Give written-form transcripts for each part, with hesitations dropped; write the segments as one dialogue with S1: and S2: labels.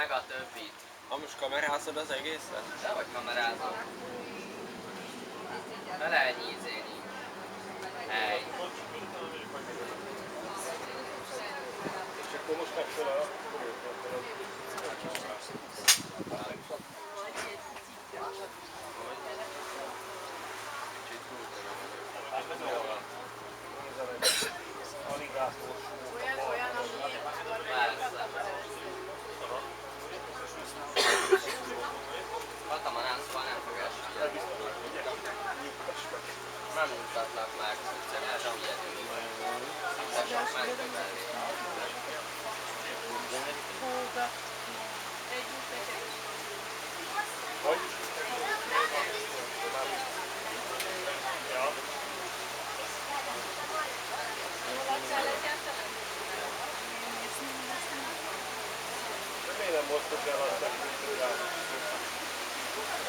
S1: meg a többit.
S2: Ha most kamerázod az egészet?
S1: Dehogy kamerázom. Vele ennyi izéni. Hely.
S3: És akkor most kapcsol a...
S4: Olyan, ami...
S1: Katamanászban nem fog esni. Nem mutatlak meg, hogy sem ilyető. De csak megkövelni.
S3: Hogy? Ja. De miért nem mozgod el azt, hogy rá?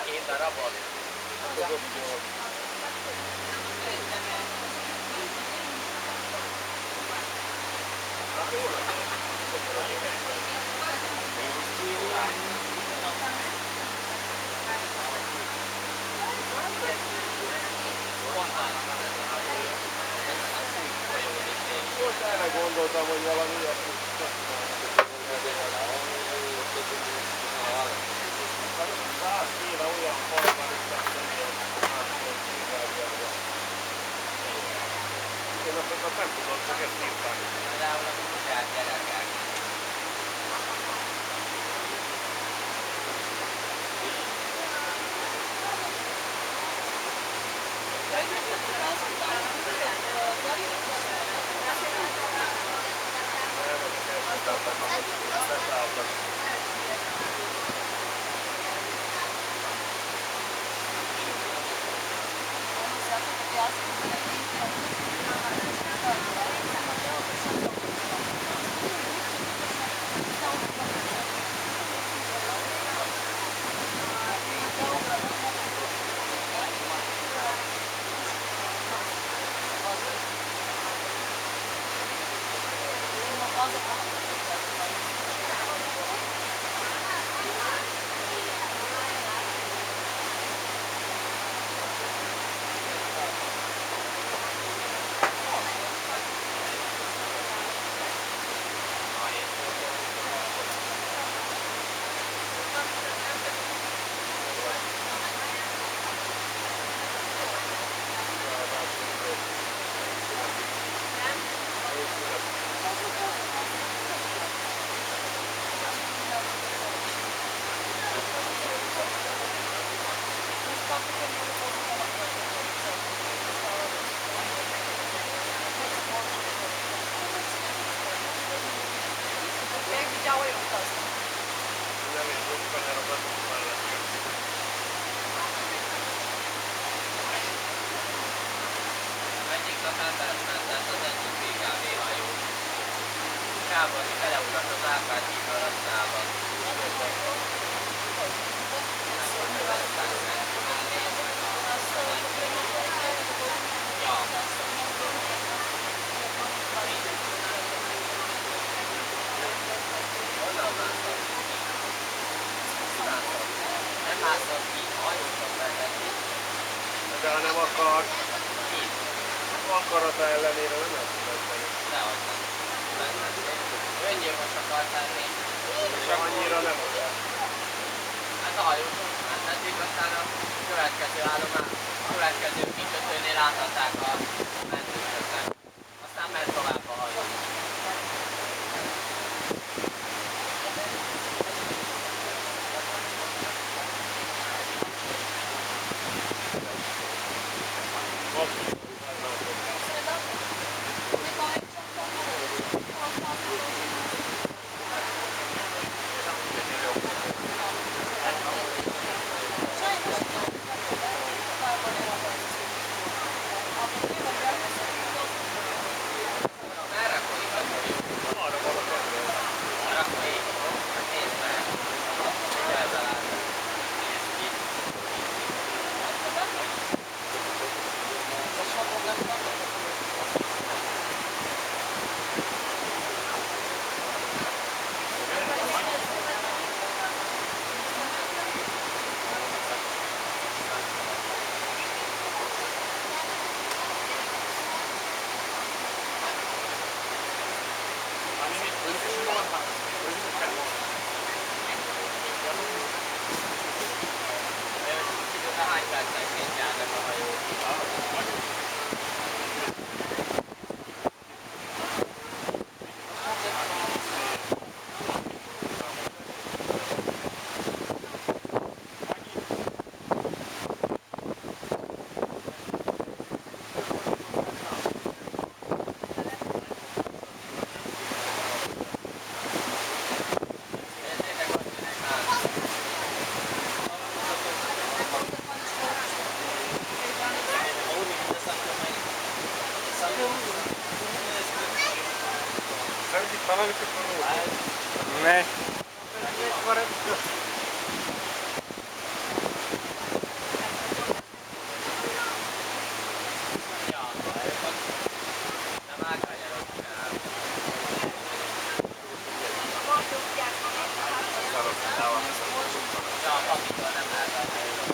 S1: 2 darabot.
S3: Tudod, jól. Most erre gondoltam, hogy valami ilyesmit hát kéne olyan fajban is megtenni, hogy kivágjába. Én azt nem tudom, csak ezt írták.
S1: Például a kutyák gyerekek.
S3: Nem is rossz kanyarokat mellettem.
S1: Egyik szakáltás mentett az egyik BKV hajó. Kábani beleugrott az Árpád-híd harasztába. Ja. Honnan mászott? Nem mászott ki, hajóson mentetni.
S3: De ha nem akar,
S1: Ki?
S3: akarata ellenére nem lehet menni.
S1: Dehogy nem. Öngyilkos akart lenni.
S3: És annyira nem akar.
S1: Hát a hajóson mentették, aztán a következő állomás, a következő kikötőnél átadták a mentősöknek. Aztán ment tovább a hajó.
S4: Sajnos
S2: ред.
S1: Nem átkányarok el. De a papitól nem lehet átkányarok.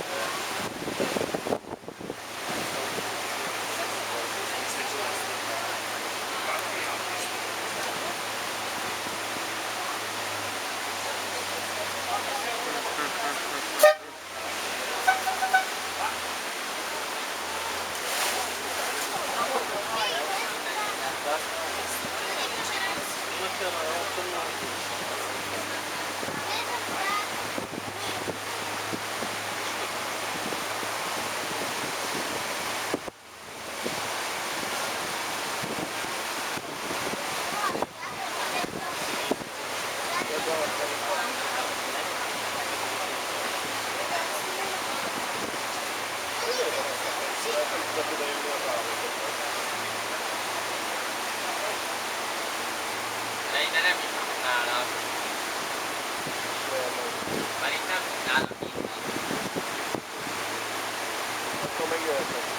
S1: De innen nem is tudnának. Már itt nem tudnának inni.
S3: Akkor megjöhetnek.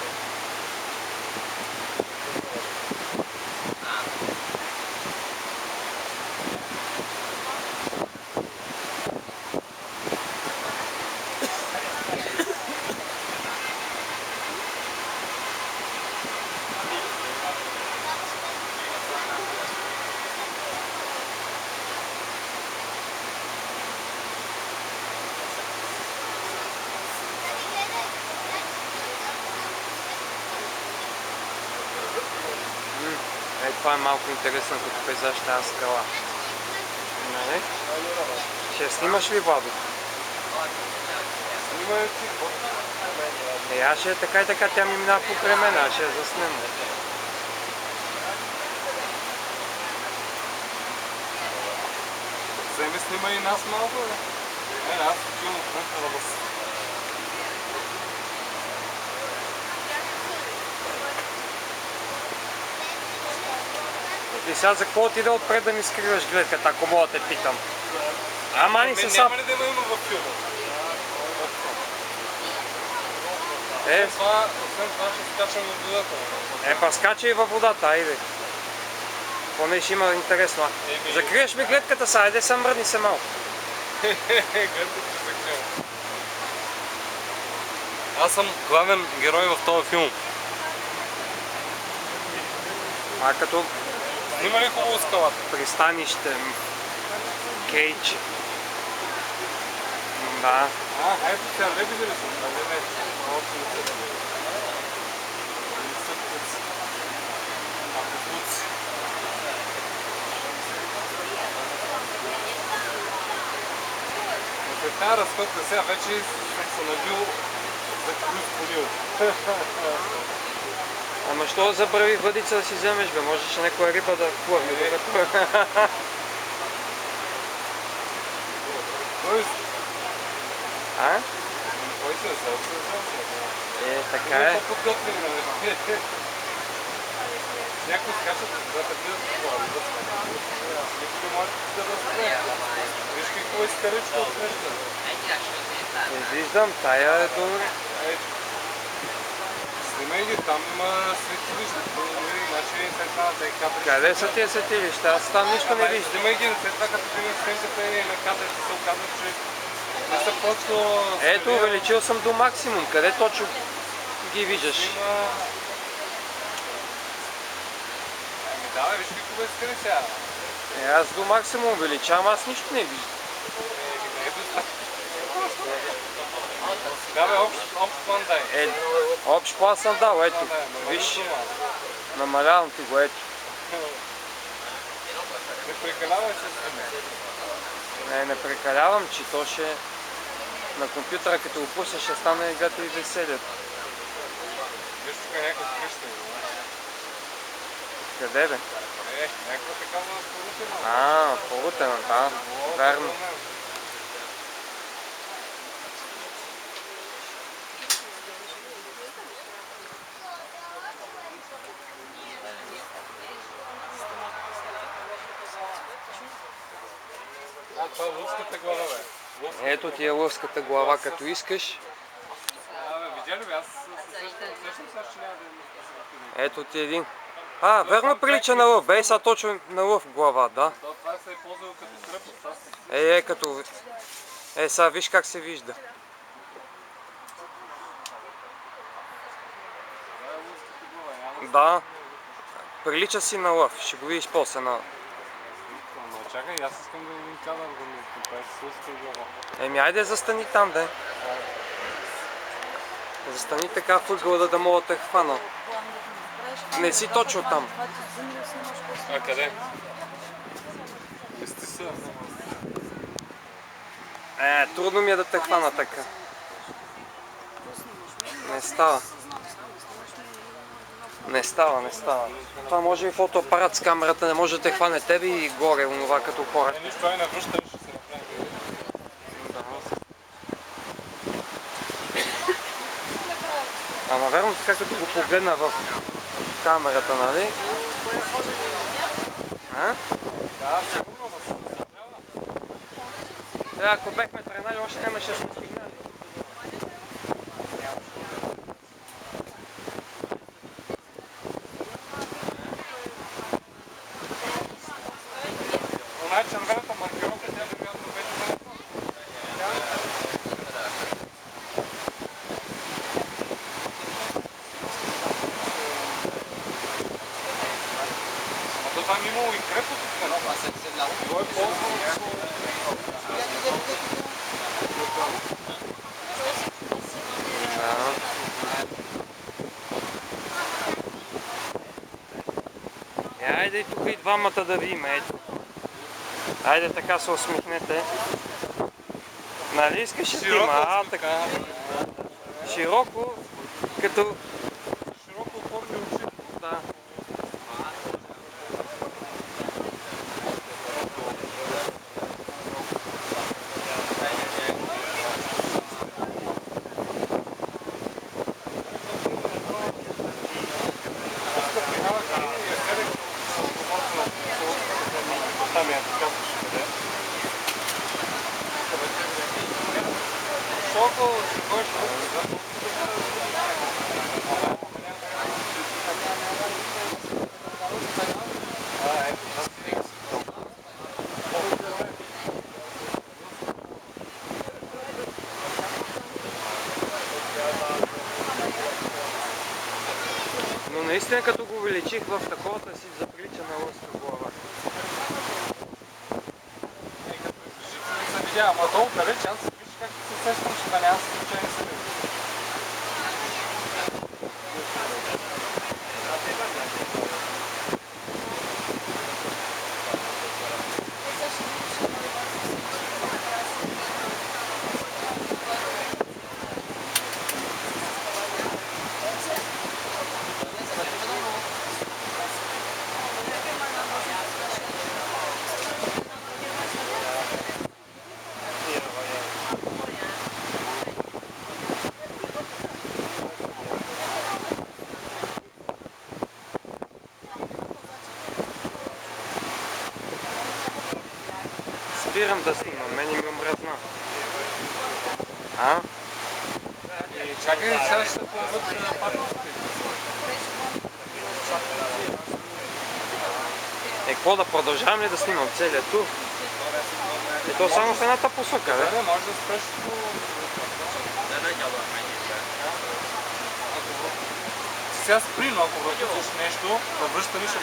S2: Това е малко интересно като пейзаж тази скала. Нали? Ще я снимаш ли, Владо?
S3: Снимаю ти.
S2: Аз ще е така и така, тя ми минава покрай мен, аз ще я заснема.
S3: Вземи снимай и нас малко, бе. Аз отивам отвън да се.
S2: И сега за какво отида отпред да ми скриваш гледката, ако мога да те питам? Ама ни се сап...
S3: Няма ли да ме има във филма?
S2: Е,
S3: Освен това ще скачам в водата.
S2: па скача и във водата, айде. Поне ще има интересно. Закриеш ми гледката са, айде се мръдни се малко.
S3: Гледката ще закрия. Аз съм главен герой в този филм.
S2: А като
S3: Снима ли хубаво скалата?
S2: пристанище, кейч. Да.
S3: Ето сега лебеди ли са? Не. Още не са. Не са птици. А петуци. Но след тази разходка сега вече съм се набил за кръв полил.
S2: Ама що забрави въдица да си вземеш, бе? Можеше някоя риба да хвърли. А?
S3: Кой се е?
S2: Така е.
S3: По-подготвени, нали? Някои скачат от двата гледат по това. Никой може да разпре. Виж какво изкаричка отвежда.
S2: Виждам, тая е добре.
S3: Снимай ги, там има светилища. Значи след това да е каприш.
S2: Къде са тия светилища? Аз там нищо не виждам.
S3: Снимай ги, след това като има снимката и на кадрите се оказва, че не са просто...
S2: Ето, увеличил съм до максимум. Къде точно ги виждаш?
S3: Да, виж какво изкари сега.
S2: Аз до максимум увеличавам, аз нищо не виждам.
S3: Не е достатъчно. Да бе, общ план дай.
S2: Общ план съм дал, ето. Виж, намалявам ти го, ето.
S3: Не прекалявай се с
S2: Не прекалявам, че то ще... На компютъра като го пусна ще стане гато и веселието.
S3: Виж тук някакъв къща.
S2: Къде бе?
S3: Някаква такава порутена.
S2: Порутена, да. Верно.
S3: Това е луска лъвската глава, бе.
S2: Ето ти е лъвската глава, като искаш.
S3: Абе, видя ли бе, аз сещам сега, че няма да има.
S2: Ето ти един. Верно прилича на лъв. Бей са точно на лъв глава, да.
S3: Това се е ползвало като кръпът.
S2: Като... сега виж как се вижда.
S3: Това е лъвската глава, няма
S2: Да. Прилича си на лъв. Ще го видиш после на...
S3: Но чакай, аз искам да един кадър да ми направи с лъвската глава.
S2: Айде застани там, да. Застани така в ъгъла, да мога да те хвана. Не си точно там.
S3: А къде? Мести са.
S2: Трудно ми е да те хвана така. Не става. Не става. Това може и фотоапарат с камерата, не може да те хване тебе и горе, онова като хора.
S3: Нищо, той не връща, ще се направи.
S2: Ама верно така като го погледна в камерата, нали?
S3: Да, сигурно.
S2: Ако бехме тренали, още нямаше да сме стигнали.
S3: Она червената маркировка, тя вероятно вече там имало и крепост, това е ползвано.
S2: Айде и тук и двамата да видим, ето. Айде така се усмихнете. Нали искаш да има? Така. Широко, като...
S3: Широко отворени очи.
S2: Да. Но наистина като го увеличих в таковата си заприлича на лъвска глава.
S3: се видя, ама долу далеч, аз виж как се сещам, че да няма случайно се види.
S2: Спирам да снимам, мене ми омръзна.
S3: Чакай, сега ще появят патрушки.
S2: Какво да продължавам ли да снимам целият тур? И то само в едната посока, бе?
S3: Да, може да спреш по... Сега спри, но ако въртиш нещо, да връща нищо.